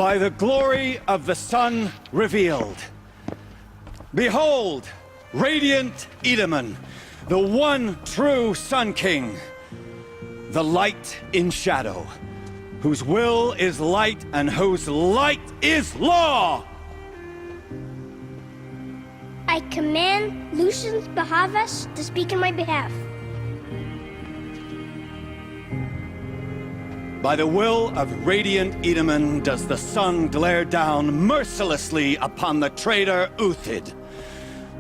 by the glory of the sun revealed. Behold, radiant Edaman, the one true Sun King, the light in shadow, whose will is light and whose light is law! I command Lucius Bahavas to speak in my behalf. By the will of radiant Edaman does the sun glare down mercilessly upon the traitor Uthid.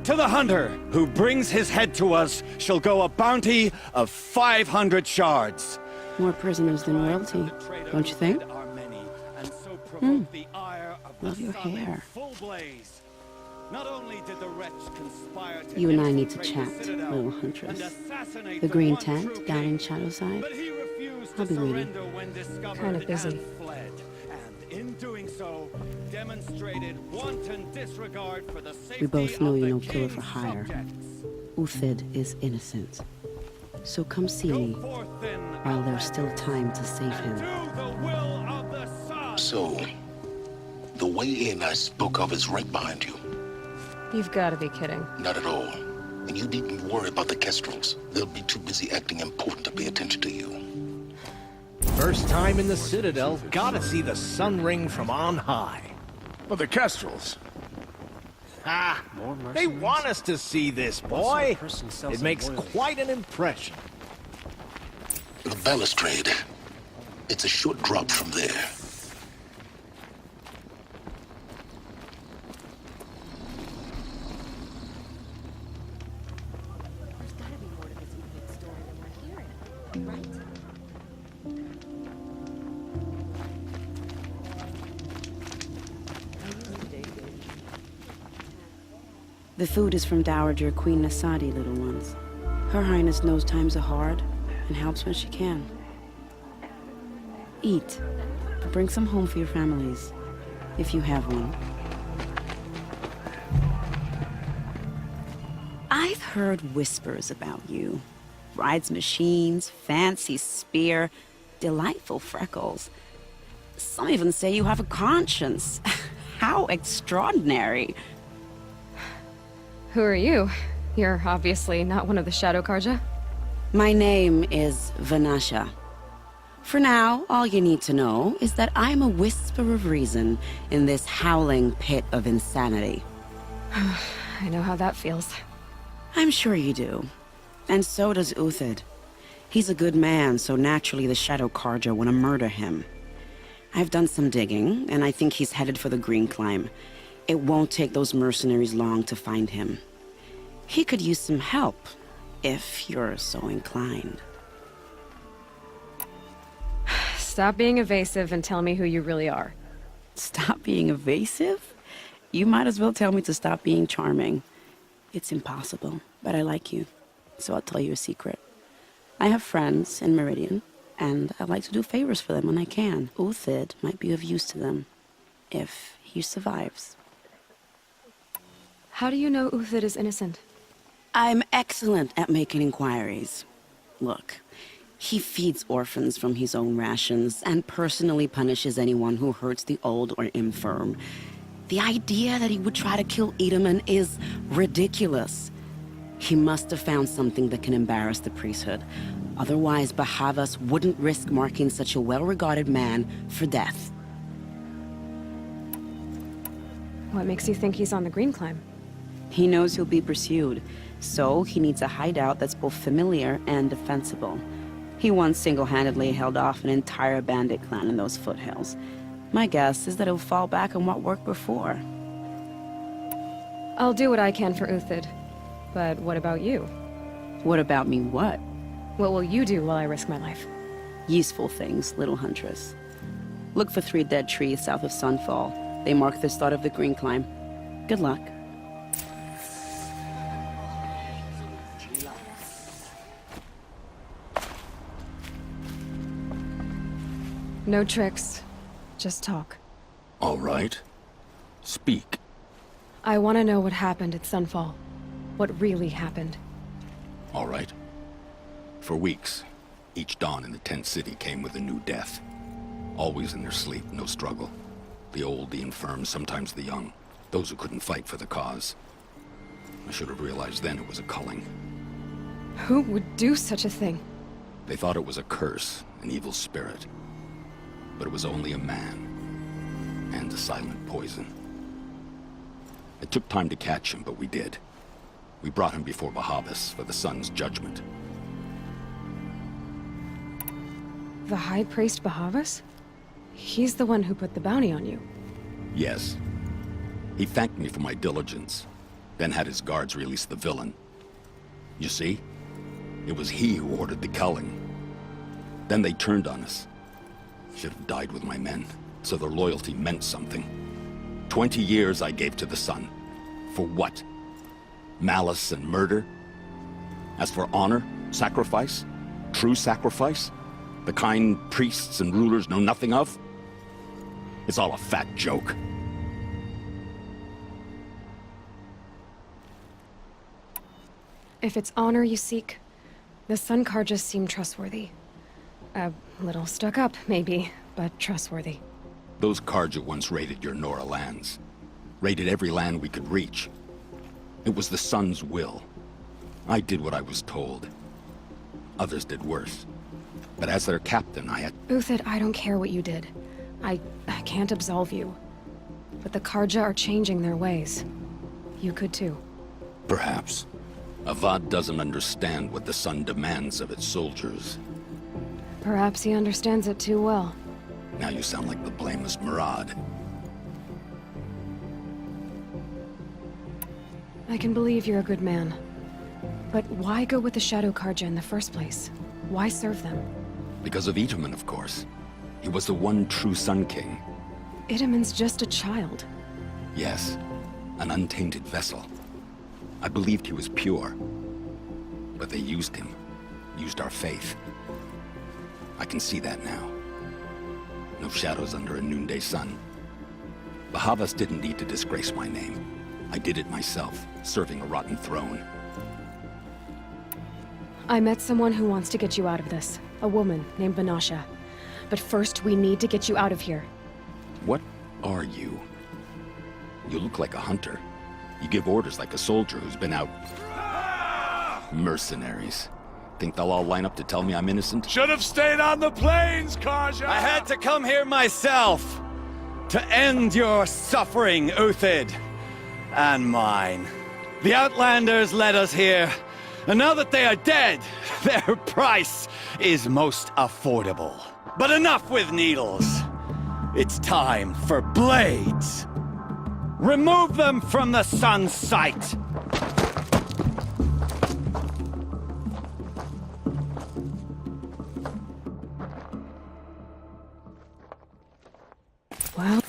To the hunter who brings his head to us shall go a bounty of 500 shards. More prisoners than royalty, don't you think? Love your hair. Not only did the wretch conspire to You and I need to chat, little huntress. The green tent down in Shadowside. I'll be waiting. Kind of busy. And in doing so, demonstrated wanton disregard for the safety We both know of you're the no killer for king's hire. subjects. Uthid is innocent. So come see me, Go forth then, while there's still time to save him. do the will of the sun. So, the way in I spoke of is right behind you. You've got to be kidding. Not at all. And you needn't worry about the Kestrels. They'll be too busy acting important to pay attention to you. First time in the Citadel, gotta see the sun ring from on high. But the Kestrels. Ah, they want us to see this, boy. It makes quite an impression. The balustrade. It's a short drop from there. There's gotta be more to this Uthid story than we're hearing, right? The food is from Dowager Queen Nasadi, little ones. Her Highness knows times are hard, and helps when she can. Eat, but bring some home for your families, if you have one. I've heard whispers about you. Rides machines, fancy spear, delightful freckles. Some even say you have a conscience. How extraordinary. Who are you? You're obviously not one of the Shadow Karja. My name is Vanasha. For now, all you need to know is that I'm a whisper of reason in this howling pit of insanity. I know how that feels. I'm sure you do. And so does Uthid. He's a good man, so naturally the Shadow Karja want to murder him. I've done some digging, and I think he's headed for the Green Climb. It won't take those mercenaries long to find him. He could use some help, if you're so inclined. Stop being evasive and tell me who you really are. Stop being evasive? You might as well tell me to stop being charming. It's impossible, but I like you, so I'll tell you a secret. I have friends in Meridian, and I like to do favors for them when I can. Uthid might be of use to them, if he survives. How do you know Uthid is innocent? I'm excellent at making inquiries. Look, he feeds orphans from his own rations and personally punishes anyone who hurts the old or infirm. The idea that he would try to kill Edaman is ridiculous. He must have found something that can embarrass the priesthood. Otherwise, Bahavas wouldn't risk marking such a well-regarded man for death. What makes you think he's on the Green Climb? He knows he'll be pursued, so he needs a hideout that's both familiar and defensible. He once single-handedly held off an entire bandit clan in those foothills. My guess is that he'll fall back on what worked before. I'll do what I can for Uthid. But what about you? What about me what? What will you do while I risk my life? Useful things, little huntress. Look for 3 dead trees south of Sunfall. They mark the start of the Green Climb. Good luck. No tricks. Just talk. All right. Speak. I want to know what happened at Sunfall. What really happened. All right. For weeks, each dawn in the tent city came with a new death. Always in their sleep, no struggle. The old, the infirm, sometimes the young. Those who couldn't fight for the cause. I should have realized then it was a culling. Who would do such a thing? They thought it was a curse, an evil spirit. But it was only a man. And a silent poison. It took time to catch him, but we did. We brought him before Bahavas for the sun's judgment. The High Priest Bahavas? He's the one who put the bounty on you. Yes. He thanked me for my diligence, then had his guards release the villain. You see? It was he who ordered the culling. Then they turned on us. Should have died with my men, so their loyalty meant something. 20 years I gave to the sun. For what? Malice and murder? As for honor, sacrifice, true sacrifice, the kind priests and rulers know nothing of? It's all a fat joke. If it's honor you seek, the Sun Karjas seem trustworthy. A little stuck up, maybe, but trustworthy. Those Karja once raided your Nora lands. Raided every land we could reach. It was the Sun's will. I did what I was told. Others did worse. But as their captain, I had... Uthid, I don't care what you did. I can't absolve you. But the Karja are changing their ways. You could too. Perhaps. Avad doesn't understand what the Sun demands of its soldiers. Perhaps he understands it too well. Now you sound like the blameless Murad. I can believe you're a good man. But why go with the Shadow Karja in the first place? Why serve them? Because of Itaman, of course. He was the one true Sun King. Itaman's just a child. Yes, an untainted vessel. I believed he was pure. But they used him. Used our faith. I can see that now. No shadows under a noonday sun. Bahavas didn't need to disgrace my name. I did it myself, serving a rotten throne. I met someone who wants to get you out of this. A woman named Vanasha. But first, we need to get you out of here. What are you? You look like a hunter. You give orders like a soldier who's been out... Mercenaries. Think they'll all line up to tell me I'm innocent? Should have stayed on the plains, Karja! I had to come here myself to end your suffering, Uthid, and mine. The Outlanders led us here, and now that they are dead, their price is most affordable. But enough with needles. It's time for blades. Remove them from the sun's sight. Well...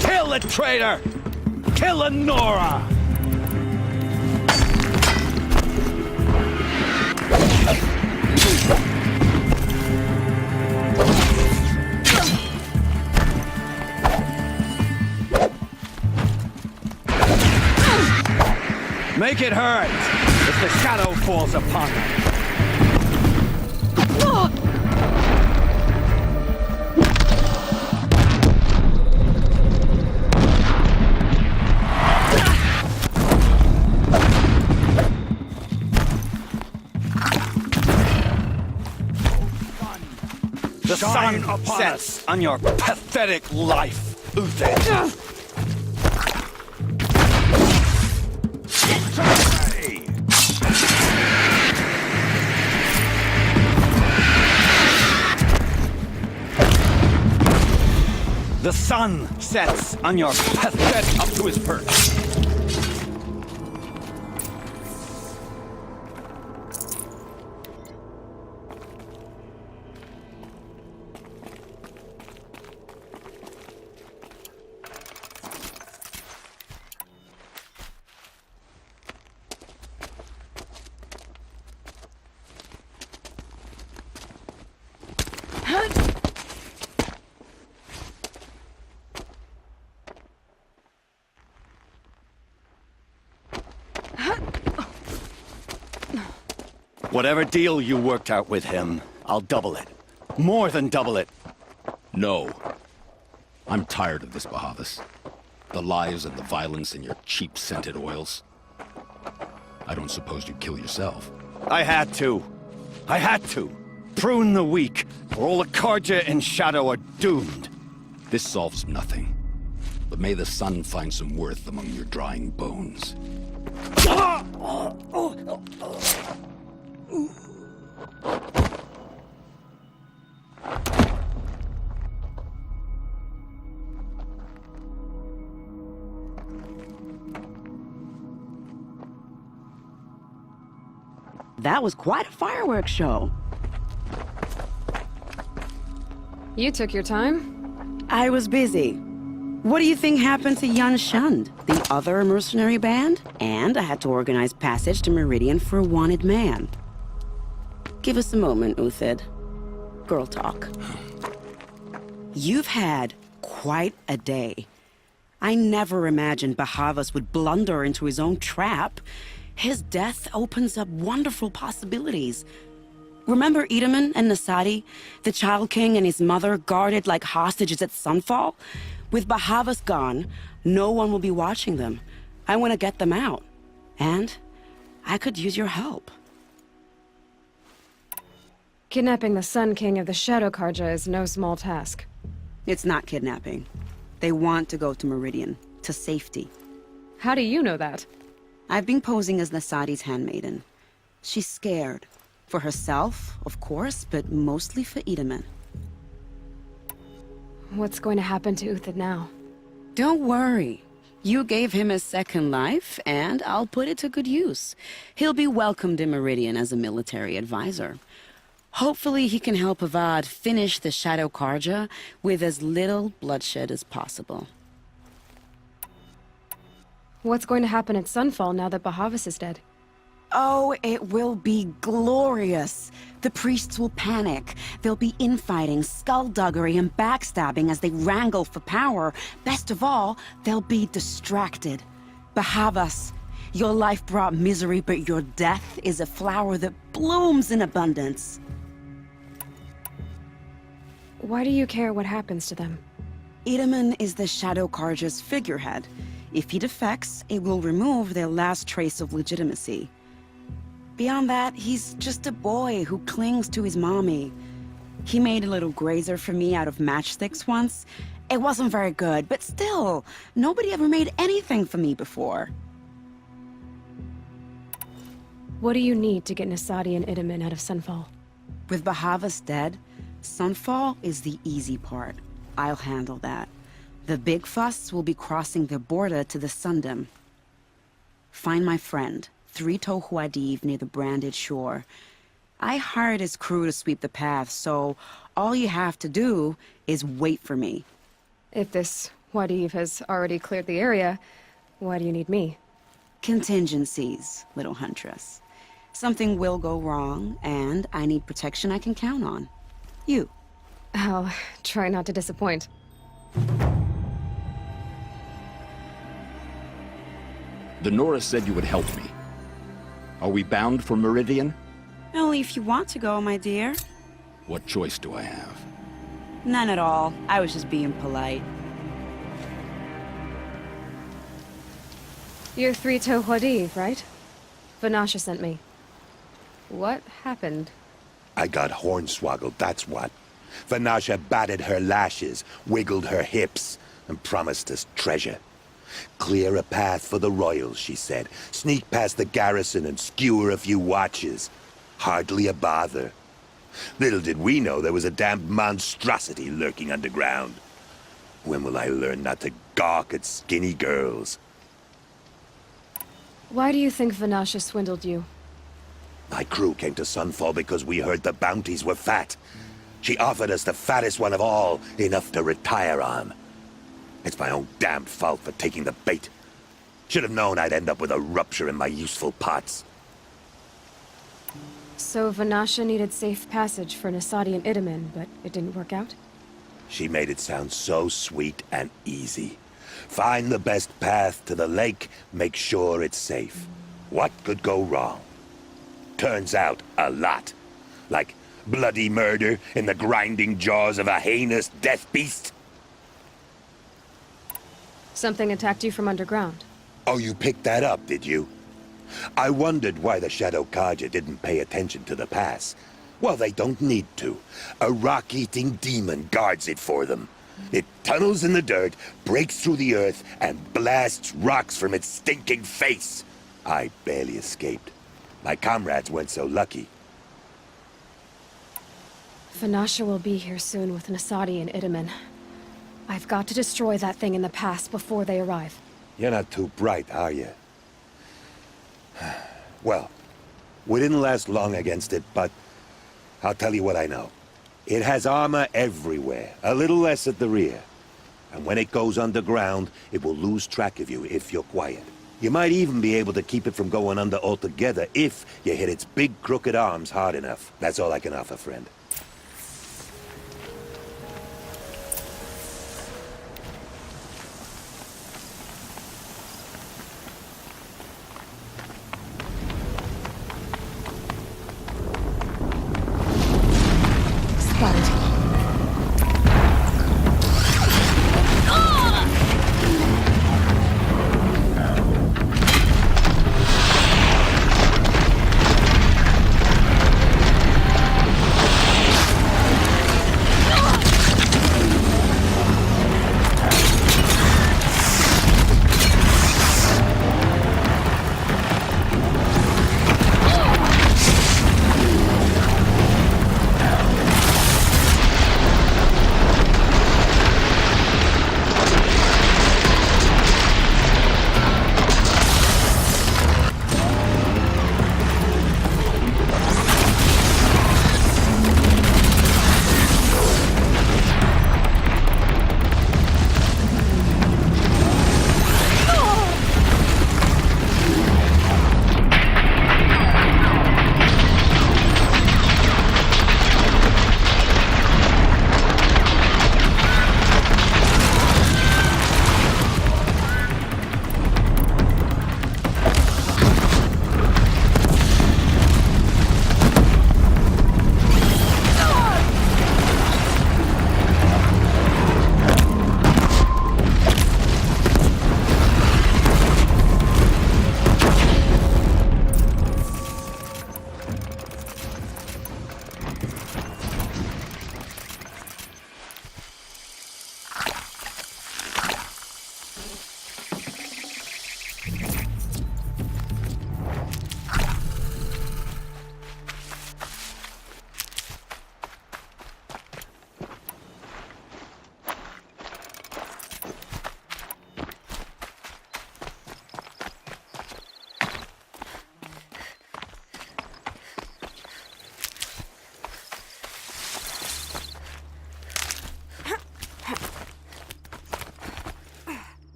Kill the traitor! Kill a Nora! Make it hurt if the shadow falls upon them. The sun sets on your pathetic life, Uthid. The sun sets on your pathetic up to his perch. Whatever deal you worked out with him, I'll double it. More than double it. No. I'm tired of this, Bahavas. The lies and the violence and your cheap scented oils. I don't suppose you'd kill yourself. I had to. I had to. Prune the weak, or all the Karja in Shadow are doomed. This solves nothing. But may the sun find some worth among your drying bones. That was quite a fireworks show. You took your time? I was busy. What do you think happened to Yan Shund, the other mercenary band? And I had to organize passage to Meridian for a wanted man. Give us a moment, Uthid. Girl talk. You've had quite a day. I never imagined Bahavas would blunder into his own trap. His death opens up wonderful possibilities. Remember Edaman and Nasadi? The Child King and his mother guarded like hostages at Sunfall? With Bahavas gone, no one will be watching them. I want to get them out. And I could use your help. Kidnapping the Sun King of the Shadow Karja is no small task. It's not kidnapping. They want to go to Meridian, to safety. How do you know that? I've been posing as Nasadi's handmaiden. She's scared. For herself, of course, but mostly for Edaman. What's going to happen to Uthid now? Don't worry. You gave him a second life, and I'll put it to good use. He'll be welcomed in Meridian as a military advisor. Hopefully he can help Avad finish the Shadow Karja with as little bloodshed as possible. What's going to happen at Sunfall now that Bahavas is dead? Oh, it will be glorious. The priests will panic. There'll be infighting, skullduggery, and backstabbing as they wrangle for power. Best of all, they'll be distracted. Bahavas, your life brought misery, but your death is a flower that blooms in abundance. Why do you care what happens to them? Edaman is the Shadow Karja's figurehead. If he defects, it will remove their last trace of legitimacy. Beyond that, he's just a boy who clings to his mommy. He made a little grazer for me out of matchsticks once. It wasn't very good, but still, nobody ever made anything for me before. What do you need to get Nasadi and Edaman out of Sunfall? With Bahavas dead, Sunfall is the easy part. I'll handle that. The big fuss will be crossing the border to the Sundom. Find my friend, 3 Tohuadiv near the branded shore. I hired his crew to sweep the path, so all you have to do is wait for me. If this Wadiv has already cleared the area, why do you need me? Contingencies, little huntress. Something will go wrong, and I need protection I can count on. You. I'll try not to disappoint. The Nora said you would help me. Are we bound for Meridian? Only if you want to go, my dear. What choice do I have? None at all. I was just being polite. You're 3 Tohuadiv, right? Vanasha sent me. What happened? I got hornswoggled, that's what. Vanasha batted her lashes, wiggled her hips, and promised us treasure. Clear a path for the royals, she said. Sneak past the garrison and skewer a few watches. Hardly a bother. Little did we know there was a damned monstrosity lurking underground. When will I learn not to gawk at skinny girls? Why do you think Vanasha swindled you? My crew came to Sunfall because we heard the bounties were fat. She offered us the fattest one of all, enough to retire on. It's my own damned fault for taking the bait. Should have known I'd end up with a rupture in my useful pots. So Vanasha needed safe passage for Nasadi and Edaman, but it didn't work out? She made it sound so sweet and easy. Find the best path to the lake, make sure it's safe. What could go wrong? Turns out, a lot. Like bloody murder in the grinding jaws of a heinous death beast. Something attacked you from underground. Oh, you picked that up, did you? I wondered why the Shadow Carja didn't pay attention to the pass. Well, they don't need to. A rock-eating demon guards it for them. It tunnels in the dirt, breaks through the earth, and blasts rocks from its stinking face. I barely escaped. My comrades weren't so lucky. Vanasha will be here soon with Nasadi and Itamen. I've got to destroy that thing in the pass before they arrive. You're not too bright, are you? Well, we didn't last long against it, but I'll tell you what I know. It has armor everywhere, a little less at the rear. And when it goes underground, it will lose track of you if you're quiet. You might even be able to keep it from going under altogether if you hit its big crooked arms hard enough. That's all I can offer, friend.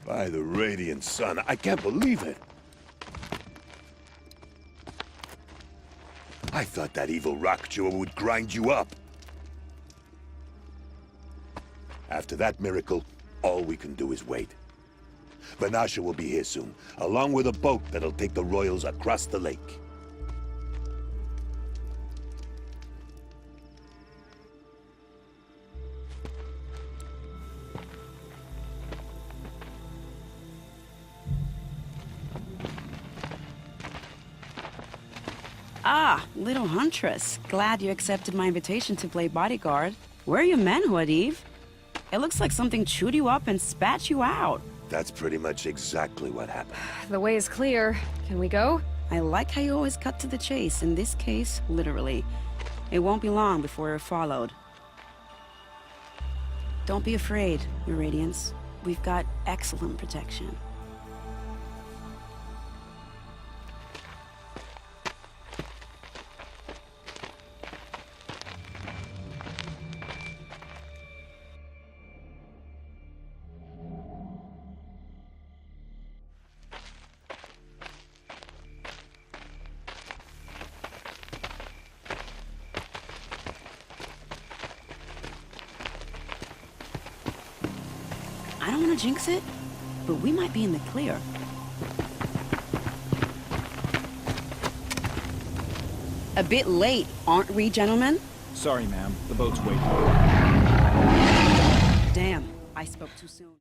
By the radiant sun, I can't believe it. I thought that evil rock chewer would grind you up. After that miracle, all we can do is wait. Vanasha will be here soon, along with a boat that'll take the royals across the lake. Ah, little huntress. Glad you accepted my invitation to play bodyguard. Where are your manhood, Eve? It looks like something chewed you up and spat you out. That's pretty much exactly what happened. The way is clear. Can we go? I like how you always cut to the chase. In this case, literally. It won't be long before we're followed. Don't be afraid, Your Radiance. We've got excellent protection. want to jinx it, but we might be in the clear. A bit late, aren't we, gentlemen? Sorry, ma'am. The boat's waiting. Damn, I spoke too soon.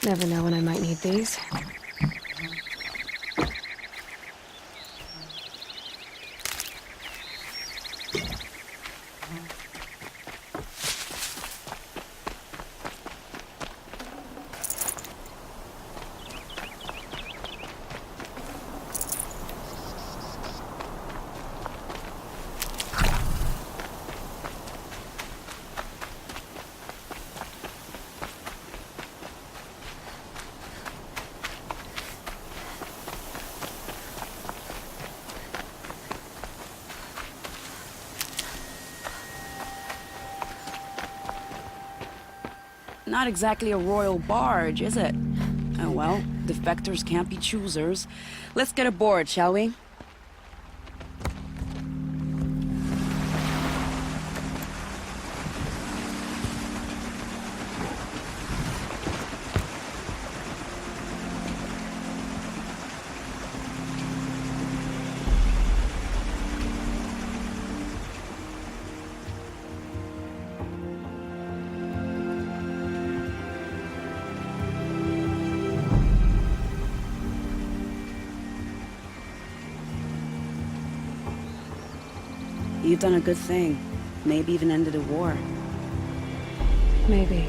Never know when I might need these. Not exactly a royal barge, is it? Oh well, defectors can't be choosers. Let's get aboard, shall we? You've done a good thing. Maybe even ended a war. Maybe.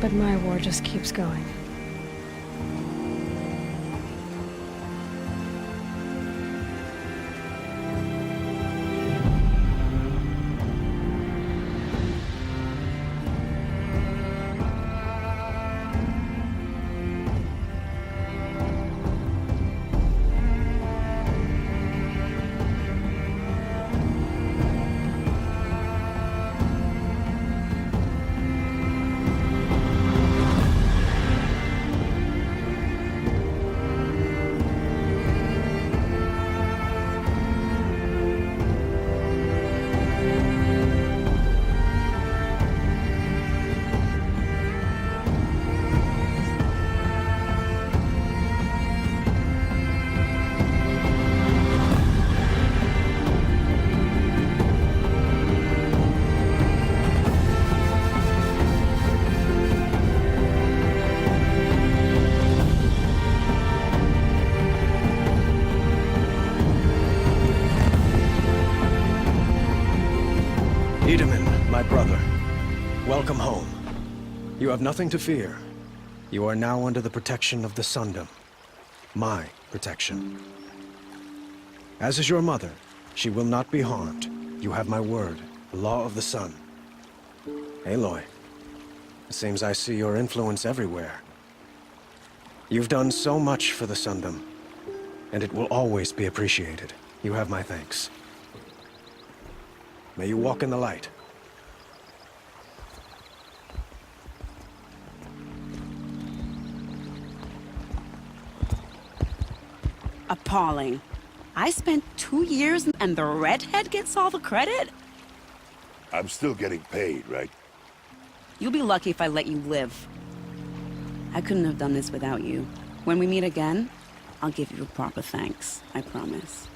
But my war just keeps going. My brother, welcome home. You have nothing to fear. You are now under the protection of the Sundom. My protection. As is your mother, she will not be harmed. You have my word, the law of the sun. Aloy, it seems I see your influence everywhere. You've done so much for the Sundom, and it will always be appreciated. You have my thanks. May you walk in the light. Appalling. I spent 2 years and the redhead gets all the credit? I'm still getting paid, right? You'll be lucky if I let you live. I couldn't have done this without you. When we meet again, I'll give you a proper thanks. I promise.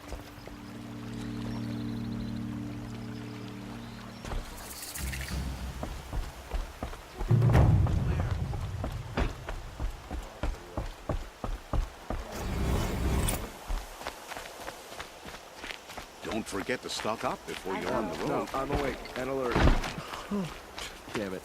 Don't forget to stock up before you're on the road. No, I'm awake and alert. Damn it.